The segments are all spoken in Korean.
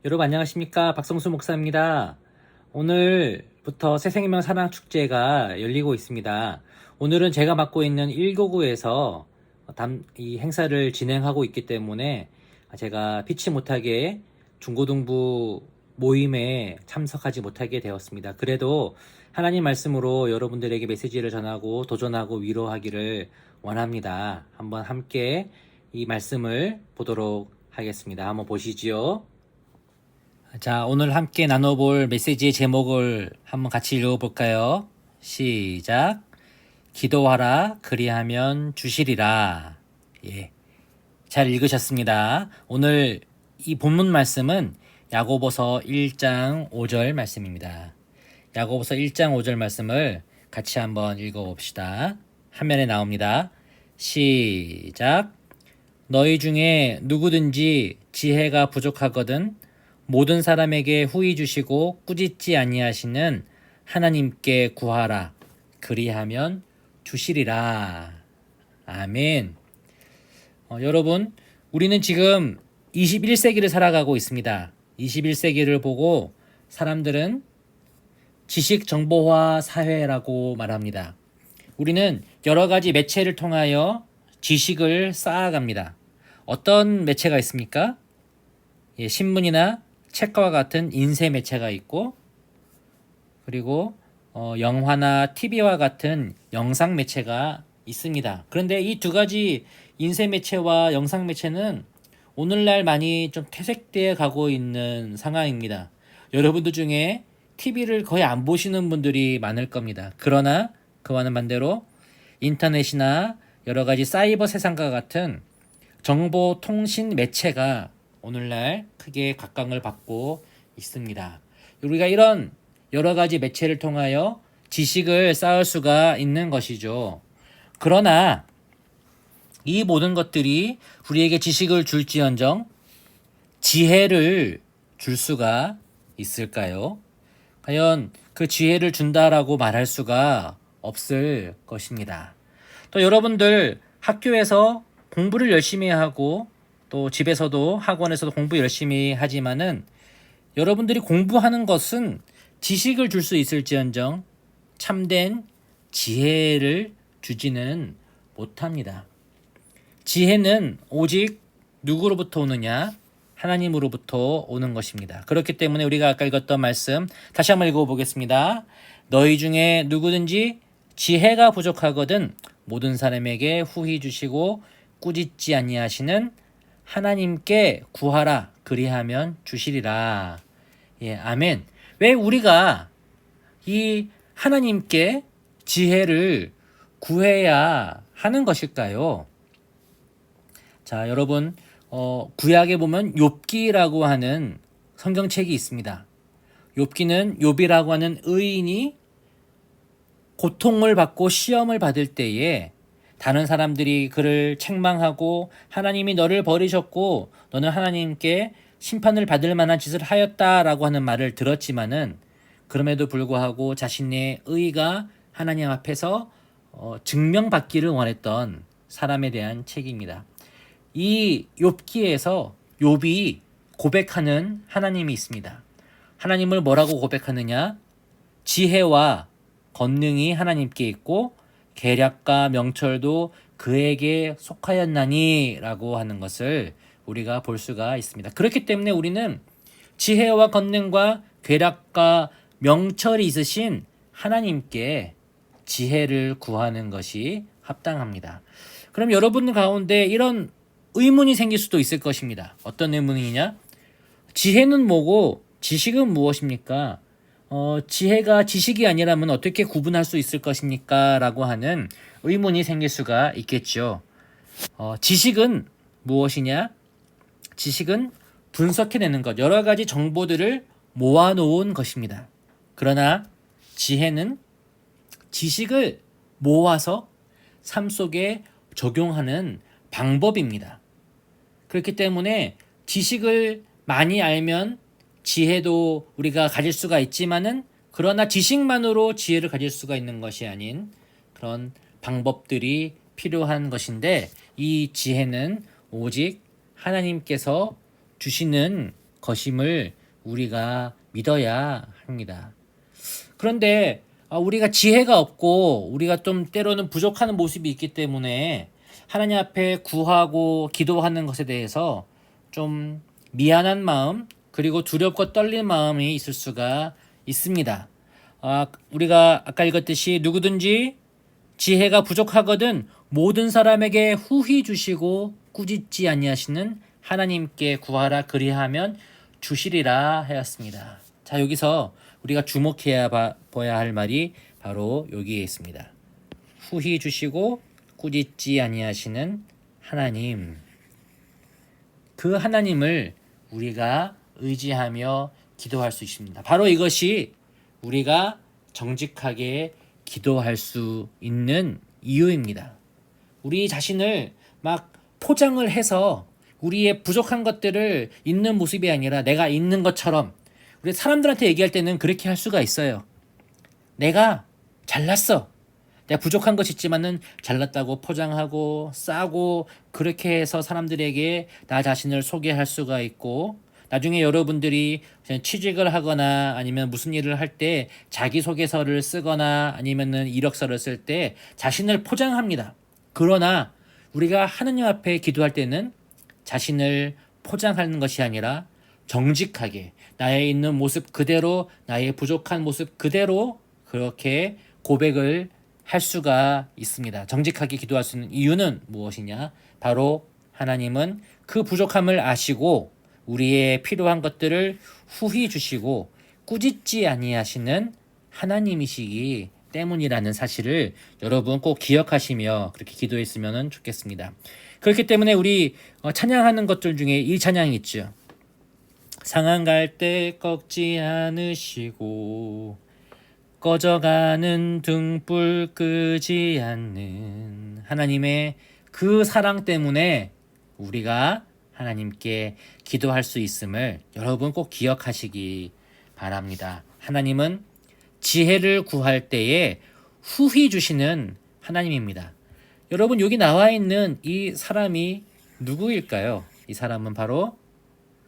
여러분 안녕하십니까? 박성수 목사입니다. 오늘부터 새생명 사랑축제가 열리고 있습니다. 오늘은 제가 맡고 있는 1교구에서 이 행사를 진행하고 있기 때문에 제가 피치 못하게 중고등부 모임에 참석하지 못하게 되었습니다. 그래도 하나님 말씀으로 여러분들에게 메시지를 전하고 도전하고 위로하기를 원합니다. 한번 함께 이 말씀을 보도록 하겠습니다. 한번 보시지요. 자, 오늘 함께 나눠볼 메시지의 제목을 한번 같이 읽어볼까요? 시작. 기도하라, 그리하면 주시리라. 예. 잘 읽으셨습니다. 오늘 이 본문 말씀은 야고보서 1장 5절 말씀입니다. 야고보서 1장 5절 말씀을 같이 한번 읽어봅시다. 화면에 나옵니다. 시작. 너희 중에 누구든지 지혜가 부족하거든 모든 사람에게 후히 주시고 꾸짖지 아니하시는 하나님께 구하라. 그리하면 주시리라. 아멘. 여러분, 우리는 지금 21세기를 살아가고 있습니다. 21세기를 보고 사람들은 지식정보화 사회라고 말합니다. 우리는 여러 가지 매체를 통하여 지식을 쌓아갑니다. 어떤 매체가 있습니까? 신문이나 책과 같은 인쇄 매체가 있고, 그리고 영화나 TV와 같은 영상 매체가 있습니다. 그런데 이 두 가지 인쇄 매체와 영상 매체는 오늘날 많이 좀 퇴색되어 가고 있는 상황입니다. 여러분들 중에 TV를 거의 안 보시는 분들이 많을 겁니다. 그러나 그와는 반대로 인터넷이나 여러 가지 사이버 세상과 같은 정보통신 매체가 오늘날 크게 각광을 받고 있습니다. 우리가 이런 여러 가지 매체를 통하여 지식을 쌓을 수가 있는 것이죠. 그러나 이 모든 것들이 우리에게 지식을 줄지언정 지혜를 줄 수가 있을까요? 과연 그 지혜를 준다라고 말할 수가 없을 것입니다. 또 여러분들 학교에서 공부를 열심히 하고 또 집에서도 학원에서도 공부 열심히 하지만은 여러분들이 공부하는 것은 지식을 줄 수 있을지언정 참된 지혜를 주지는 못합니다. 지혜는 오직 누구로부터 오느냐? 하나님으로부터 오는 것입니다. 그렇기 때문에 우리가 아까 읽었던 말씀 다시 한번 읽어보겠습니다. 너희 중에 누구든지 지혜가 부족하거든 모든 사람에게 후히 주시고 꾸짖지 아니하시는 하나님께 구하라. 그리하면 주시리라. 예, 아멘. 왜 우리가 이 하나님께 지혜를 구해야 하는 것일까요? 자, 여러분, 구약에 보면 욥기라고 하는 성경책이 있습니다. 욥기는 욥이라고 하는 의인이 고통을 받고 시험을 받을 때에 다른 사람들이 그를 책망하고 하나님이 너를 버리셨고 너는 하나님께 심판을 받을 만한 짓을 하였다라고 하는 말을 들었지만은 그럼에도 불구하고 자신의 의가 하나님 앞에서 증명받기를 원했던 사람에 대한 책입니다. 이 욥기에서 욥이 고백하는 하나님이 있습니다. 하나님을 뭐라고 고백하느냐? 지혜와 권능이 하나님께 있고 계략과 명철도 그에게 속하였나니 라고 하는 것을 우리가 볼 수가 있습니다. 그렇기 때문에 우리는 지혜와 권능과 계략과 명철이 있으신 하나님께 지혜를 구하는 것이 합당합니다. 그럼 여러분 가운데 이런 의문이 생길 수도 있을 것입니다. 어떤 의문이냐? 지혜는 뭐고 지식은 무엇입니까? 지혜가 지식이 아니라면 어떻게 구분할 수 있을 것입니까? 라고 하는 의문이 생길 수가 있겠죠. 지식은 무엇이냐? 지식은 분석해내는 것, 여러 가지 정보들을 모아놓은 것입니다. 그러나 지혜는 지식을 모아서 삶 속에 적용하는 방법입니다. 그렇기 때문에 지식을 많이 알면 지혜도 우리가 가질 수가 있지만은 그러나 지식만으로 지혜를 가질 수가 있는 것이 아닌 그런 방법들이 필요한 것인데 이 지혜는 오직 하나님께서 주시는 것임을 우리가 믿어야 합니다. 그런데 우리가 지혜가 없고 우리가 좀 때로는 부족한 모습이 있기 때문에 하나님 앞에 구하고 기도하는 것에 대해서 좀 미안한 마음 그리고 두렵고 떨리는 마음이 있을 수가 있습니다. 우리가 아까 읽었듯이 누구든지 지혜가 부족하거든 모든 사람에게 후히 주시고 꾸짖지 아니하시는 하나님께 구하라 그리하면 주시리라 하였습니다. 자, 여기서 우리가 주목해야 봐야 할 말이 바로 여기에 있습니다. 후히 주시고 꾸짖지 아니하시는 하나님. 그 하나님을 우리가 의지하며 기도할 수 있습니다. 바로 이것이 우리가 정직하게 기도할 수 있는 이유입니다. 우리 자신을 막 포장을 해서 우리의 부족한 것들을 있는 모습이 아니라 내가 있는 것처럼 우리 사람들한테 얘기할 때는 그렇게 할 수가 있어요. 내가 잘났어. 내가 부족한 것이 있지만은 잘났다고 포장하고 싸고 그렇게 해서 사람들에게 나 자신을 소개할 수가 있고 나중에 여러분들이 취직을 하거나 아니면 무슨 일을 할 때 자기소개서를 쓰거나 아니면은 이력서를 쓸 때 자신을 포장합니다. 그러나 우리가 하느님 앞에 기도할 때는 자신을 포장하는 것이 아니라 정직하게 나의 있는 모습 그대로 나의 부족한 모습 그대로 그렇게 고백을 할 수가 있습니다. 정직하게 기도할 수 있는 이유는 무엇이냐? 바로 하나님은 그 부족함을 아시고 우리의 필요한 것들을 후히 주시고 꾸짖지 아니하시는 하나님이시기 때문이라는 사실을 여러분 꼭 기억하시며 그렇게 기도했으면 좋겠습니다. 그렇기 때문에 우리 찬양하는 것들 중에 이 찬양이 있죠. 상한 갈 때 꺾지 않으시고 꺼져가는 등불 끄지 않는 하나님의 그 사랑 때문에 우리가 하나님께 기도할 수 있음을 여러분 꼭 기억하시기 바랍니다. 하나님은 지혜를 구할 때에 후히 주시는 하나님입니다. 여러분 여기 나와 있는 이 사람이 누구일까요? 이 사람은 바로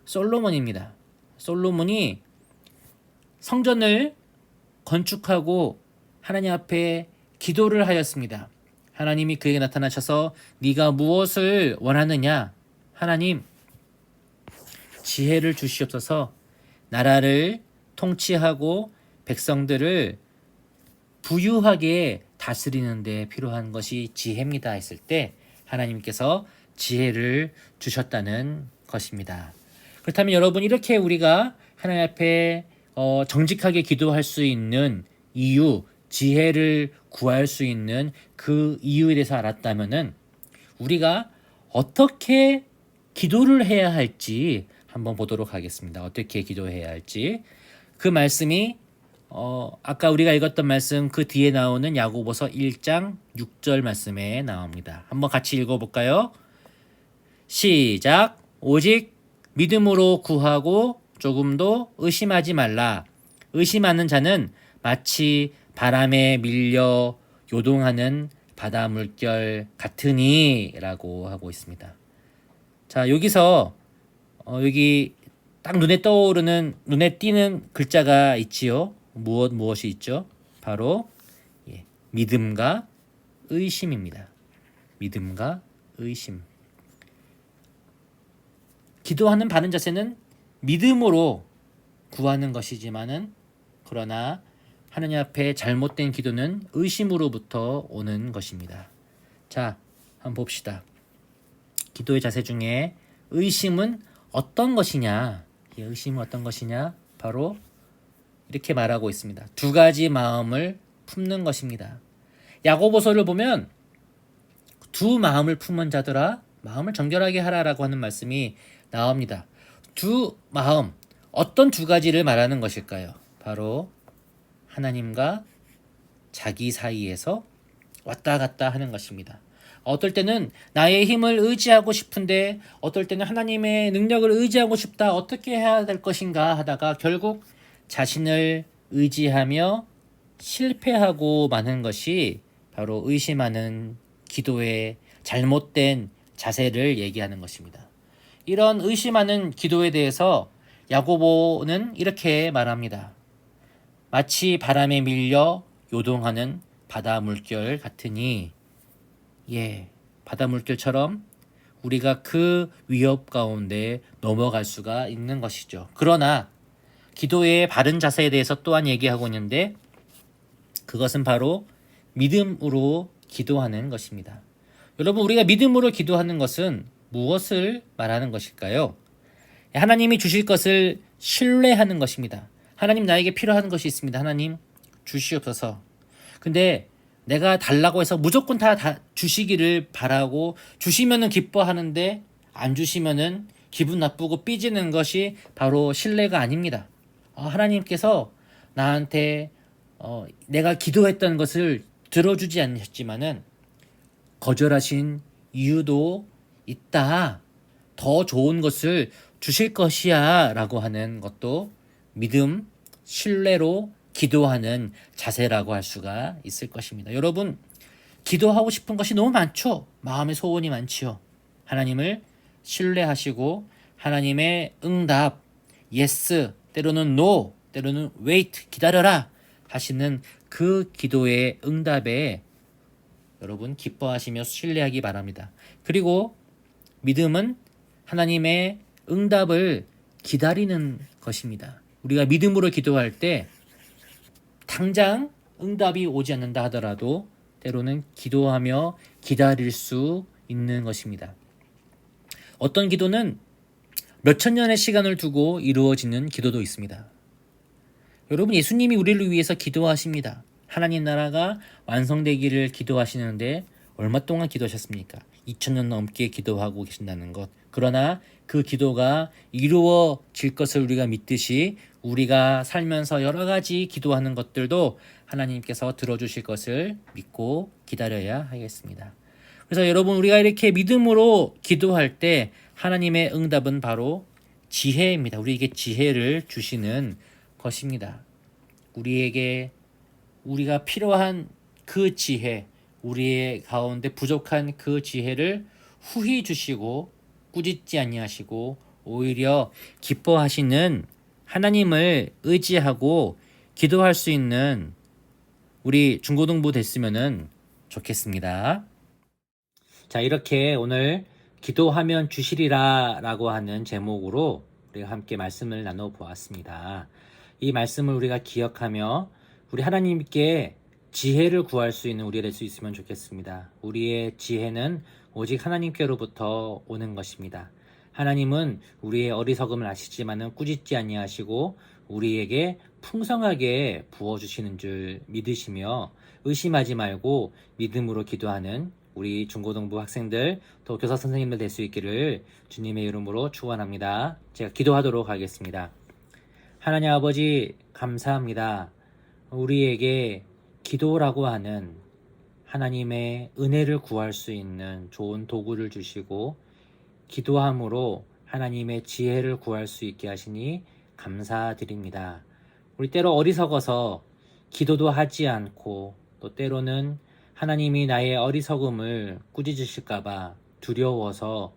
솔로몬입니다. 솔로몬이 성전을 건축하고 하나님 앞에 기도를 하였습니다. 하나님이 그에게 나타나셔서 네가 무엇을 원하느냐? 하나님 지혜를 주시옵소서. 나라를 통치하고 백성들을 부유하게 다스리는 데 필요한 것이 지혜입니다 했을 때 하나님께서 지혜를 주셨다는 것입니다. 그렇다면 여러분 이렇게 우리가 하나님 앞에 정직하게 기도할 수 있는 이유, 지혜를 구할 수 있는 그 이유에 대해서 알았다면은 우리가 어떻게 기도를 해야 할지 한번 보도록 하겠습니다. 어떻게 기도해야 할지. 그 말씀이 아까 우리가 읽었던 말씀 그 뒤에 나오는 야고보서 1장 6절 말씀에 나옵니다. 한번 같이 읽어볼까요? 시작. 오직 믿음으로 구하고 조금도 의심하지 말라. 의심하는 자는 마치 바람에 밀려 요동하는 바다 물결 같으니 라고 하고 있습니다. 자, 여기서 여기 딱 눈에 띄는 글자가 있지요. 무엇이 있죠? 바로 믿음과 의심입니다. 믿음과 의심. 기도하는 바른 자세는 믿음으로 구하는 것이지만은 그러나 하나님 앞에 잘못된 기도는 의심으로부터 오는 것입니다. 자, 한번 봅시다. 기도의 자세 중에 의심은 어떤 것이냐? 의심은 어떤 것이냐? 바로 이렇게 말하고 있습니다. 두 가지 마음을 품는 것입니다. 야고보서를 보면 두 마음을 품은 자들아 마음을 정결하게 하라라고 하는 말씀이 나옵니다. 두 마음, 어떤 두 가지를 말하는 것일까요? 바로 하나님과 자기 사이에서 왔다 갔다 하는 것입니다. 어떨 때는 나의 힘을 의지하고 싶은데 어떨 때는 하나님의 능력을 의지하고 싶다. 어떻게 해야 될 것인가 하다가 결국 자신을 의지하며 실패하고 마는 것이 바로 의심하는 기도의 잘못된 자세를 얘기하는 것입니다. 이런 의심하는 기도에 대해서 야고보는 이렇게 말합니다. 마치 바람에 밀려 요동하는 바다 물결 같으니, 바다 물결처럼 우리가 그 위협 가운데 넘어갈 수가 있는 것이죠. 그러나 기도의 바른 자세에 대해서 또한 얘기하고 있는데, 그것은 바로 믿음으로 기도하는 것입니다. 여러분, 우리가 믿음으로 기도하는 것은 무엇을 말하는 것일까요? 하나님이 주실 것을 신뢰하는 것입니다. 하나님, 나에게 필요한 것이 있습니다. 하나님 주시옵소서. 근데 내가 달라고 해서 무조건 다 주시기를 바라고, 주시면은 기뻐하는데 안 주시면은 기분 나쁘고 삐지는 것이 바로 신뢰가 아닙니다. 하나님께서 나한테 내가 기도했던 것을 들어주지 않으셨지만은 거절하신 이유도 있다. 더 좋은 것을 주실 것이야 라고 하는 것도 믿음, 신뢰로 기도하는 자세라고 할 수가 있을 것입니다. 여러분, 기도하고 싶은 것이 너무 많죠. 마음의 소원이 많지요. 하나님을 신뢰하시고 하나님의 응답, yes, 때로는 no, 때로는 wait, 기다려라 하시는 그 기도의 응답에 여러분 기뻐하시며 신뢰하기 바랍니다. 그리고 믿음은 하나님의 응답을 기다리는 것입니다. 우리가 믿음으로 기도할 때 당장 응답이 오지 않는다 하더라도 때로는 기도하며 기다릴 수 있는 것입니다. 어떤 기도는 몇천 년의 시간을 두고 이루어지는 기도도 있습니다. 여러분, 예수님이 우리를 위해서 기도하십니다. 하나님 나라가 완성되기를 기도하시는데 얼마 동안 기도하셨습니까? 2000년 넘게 기도하고 계신다는 것. 그러나 그 기도가 이루어질 것을 우리가 믿듯이 우리가 살면서 여러 가지 기도하는 것들도 하나님께서 들어주실 것을 믿고 기다려야 하겠습니다. 그래서 여러분, 우리가 이렇게 믿음으로 기도할 때 하나님의 응답은 바로 지혜입니다. 우리에게 지혜를 주시는 것입니다. 우리가 필요한 그 지혜, 우리의 가운데 부족한 그 지혜를 후히 주시고 꾸짖지 아니하시고 오히려 기뻐하시는 하나님을 의지하고 기도할 수 있는 우리 중고등부 됐으면 좋겠습니다. 자, 이렇게 오늘 기도하면 주시리라 라고 하는 제목으로 우리가 함께 말씀을 나눠보았습니다. 이 말씀을 우리가 기억하며 우리 하나님께 지혜를 구할 수 있는 우리가 될 수 있으면 좋겠습니다. 우리의 지혜는 오직 하나님께로부터 오는 것입니다. 하나님은 우리의 어리석음을 아시지만은 꾸짖지 아니하시고 우리에게 풍성하게 부어주시는 줄 믿으시며 의심하지 말고 믿음으로 기도하는 우리 중고등부 학생들 또 교사 선생님들 될 수 있기를 주님의 이름으로 축원합니다. 제가 기도하도록 하겠습니다. 하나님 아버지, 감사합니다. 우리에게 기도라고 하는 하나님의 은혜를 구할 수 있는 좋은 도구를 주시고 기도함으로 하나님의 지혜를 구할 수 있게 하시니 감사드립니다. 우리 때로 어리석어서 기도도 하지 않고 또 때로는 하나님이 나의 어리석음을 꾸짖으실까봐 두려워서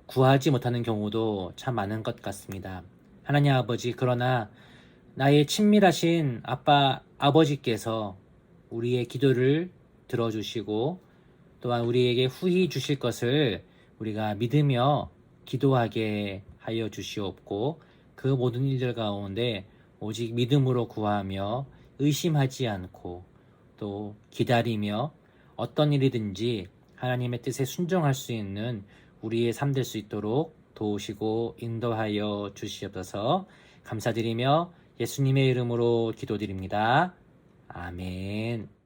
구하지 못하는 경우도 참 많은 것 같습니다. 하나님 아버지, 그러나 나의 친밀하신 아버지께서 우리의 기도를 들어주시고 또한 우리에게 후히 주실 것을 우리가 믿으며 기도하게 하여 주시옵고 그 모든 일들 가운데 오직 믿음으로 구하며 의심하지 않고 또 기다리며 어떤 일이든지 하나님의 뜻에 순종할 수 있는 우리의 삶 될 수 있도록 도우시고 인도하여 주시옵소서. 감사드리며 예수님의 이름으로 기도드립니다. 아멘.